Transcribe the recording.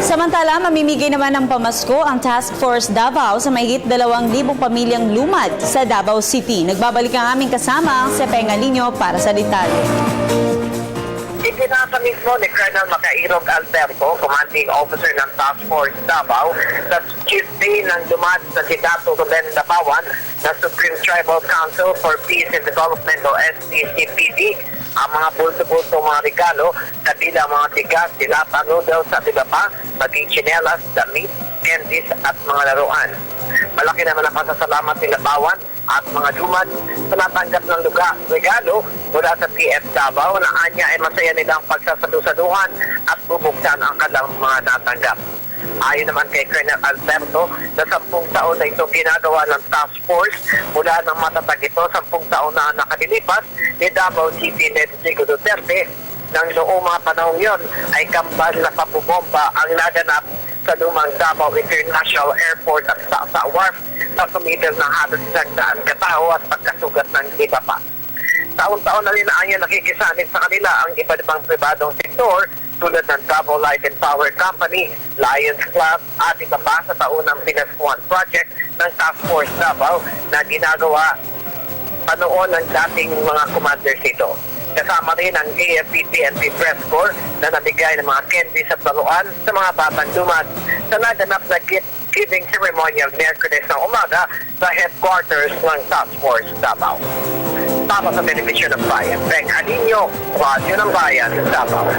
Samantala, mamimigay naman ng pamasko ang Task Force Davao sa mahigit 2,000 pamilyang lumad sa Davao City. Nagbabalik ang aming kasama, si Pengalinho, para sa detalye. Ipinasa mismo ni Colonel Macairog Alberto, Commanding Officer ng Task Force Davao, sa Tuesday ng lumad sa Sidato Ruben Dabawan na Supreme Tribal Council for Peace and Development o STCPD ang mga bulto-bulto mga regalo, kabila mga tigas, dilata, noodles at iba pa, maging tsinelas, damit, candies at mga laruan. Malaki naman ang pasasalamat nila Bawan at mga lumad sa natanggap ng regalo mula sa TF Davao na anya ay masaya nilang pagsasalusaluhan at bubuksan ang kanilang mga natanggap. Ayon naman kay Colonel Alberto na 10 taon na itong ginagawa ng task force mula ng matatag ito 10 taon na nakalilipas ni Davao City Rodrigo Duterte nang noong mga panahon yon ay kambal na pabubomba ang naganap sa lumang Davao International Airport at sa Wharf na sumitil ng halos 100 katao at pagkasugat ng iba pa. Taon-taon na rin anya nakikisanit sa kanila ang iba't ibang pribadong sektor tulad ng Davao Light and Power Company, Lions Club at iba pa sa taunang Pinaskuhan Project ng Task Force Davao na ginagawa panoon ng dating mga commanders ito. Kasama rin ang AFP-PNP Press Corps na nabigay ng mga candies at laruan sa mga batang lumad sa naganap na gift-giving ceremonial Miyerkules ng umaga sa headquarters ng Task Force Davao. Para sa Television ng Bayan, Pengalinho, Radio ng Bayan, Davao.